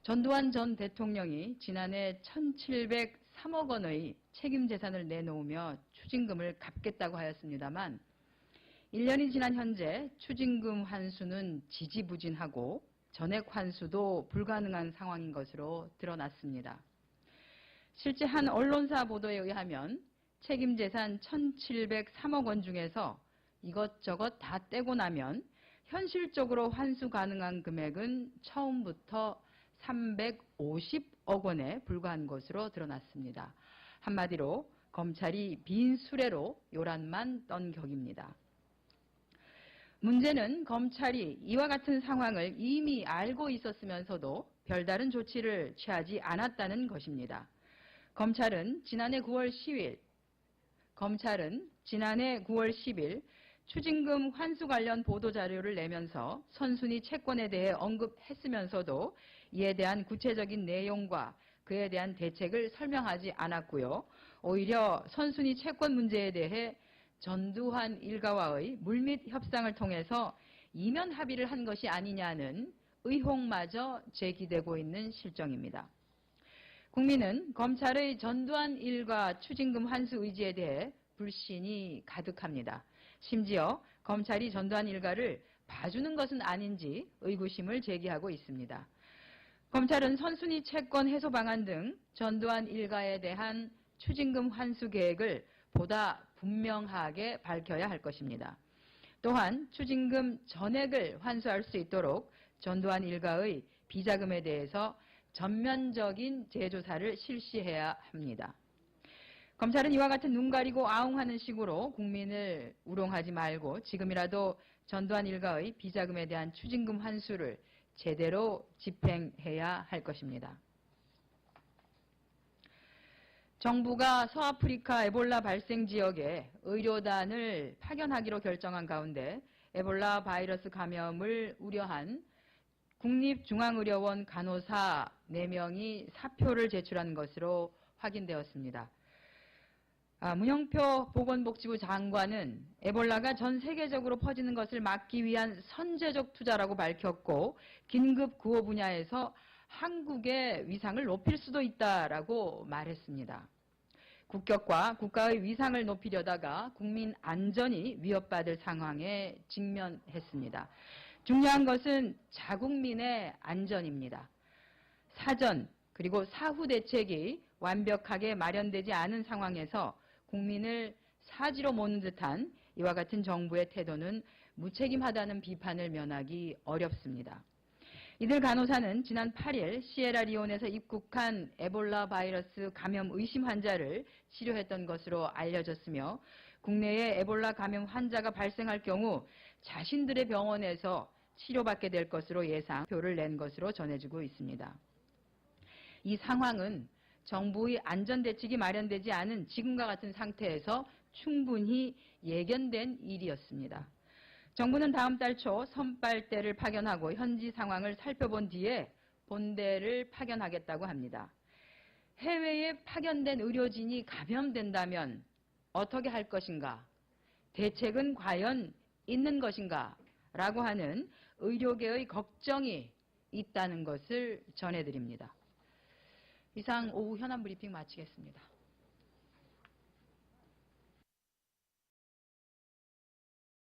전두환 전 대통령이 지난해 1,703억 원의 책임 재산을 내놓으며 추징금을 갚겠다고 하였습니다만 1년이 지난 현재 추징금 환수는 지지부진하고 전액 환수도 불가능한 상황인 것으로 드러났습니다. 실제 한 언론사 보도에 의하면 책임 재산 1,703억 원 중에서 이것저것 다 떼고 나면 현실적으로 환수 가능한 금액은 처음부터 350억 원에 불과한 것으로 드러났습니다. 한마디로 검찰이 빈 수레로 요란만 떤 격입니다. 문제는 검찰이 이와 같은 상황을 이미 알고 있었으면서도 별다른 조치를 취하지 않았다는 것입니다. 검찰은 지난해 9월 10일 추징금 환수 관련 보도자료를 내면서 선순위 채권에 대해 언급했으면서도 이에 대한 구체적인 내용과 그에 대한 대책을 설명하지 않았고요. 오히려 선순위 채권 문제에 대해 전두환 일가와의 물밑 협상을 통해서 이면 합의를 한 것이 아니냐는 의혹마저 제기되고 있는 실정입니다. 국민은 검찰의 전두환 일가 추징금 환수 의지에 대해 불신이 가득합니다. 심지어 검찰이 전두환 일가를 봐주는 것은 아닌지 의구심을 제기하고 있습니다. 검찰은 선순위 채권 해소 방안 등 전두환 일가에 대한 추징금 환수 계획을 보다 분명하게 밝혀야 할 것입니다. 또한 추징금 전액을 환수할 수 있도록 전두환 일가의 비자금에 대해서 전면적인 재조사를 실시해야 합니다. 검찰은 이와 같은 눈 가리고 아웅하는 식으로 국민을 우롱하지 말고 지금이라도 전두환 일가의 비자금에 대한 추징금 환수를 제대로 집행해야 할 것입니다. 정부가 서아프리카 에볼라 발생 지역에 의료단을 파견하기로 결정한 가운데 에볼라 바이러스 감염을 우려한 국립중앙의료원 간호사 4명이 사표를 제출한 것으로 확인되었습니다. 문영표 보건복지부 장관은 에볼라가 전 세계적으로 퍼지는 것을 막기 위한 선제적 투자라고 밝혔고 긴급 구호 분야에서 한국의 위상을 높일 수도 있다라고 말했습니다. 국격과 국가의 위상을 높이려다가 국민 안전이 위협받을 상황에 직면했습니다. 중요한 것은 자국민의 안전입니다. 사전 그리고 사후 대책이 완벽하게 마련되지 않은 상황에서 국민을 사지로 모는 듯한 이와 같은 정부의 태도는 무책임하다는 비판을 면하기 어렵습니다. 이들 간호사는 지난 8일 시에라리온에서 입국한 에볼라 바이러스 감염 의심 환자를 치료했던 것으로 알려졌으며 국내에 에볼라 감염 환자가 발생할 경우 자신들의 병원에서 치료받게 될 것으로 예상표를 낸 것으로 전해지고 있습니다. 이 상황은 정부의 안전대책이 마련되지 않은 지금과 같은 상태에서 충분히 예견된 일이었습니다. 정부는 다음 달 초 선발대를 파견하고 현지 상황을 살펴본 뒤에 본대를 파견하겠다고 합니다. 해외에 파견된 의료진이 감염된다면 어떻게 할 것인가? 대책은 과연 있는 것인가? 라고 하는 의료계의 걱정이 있다는 것을 전해드립니다. 이상 오후 현안 브리핑 마치겠습니다.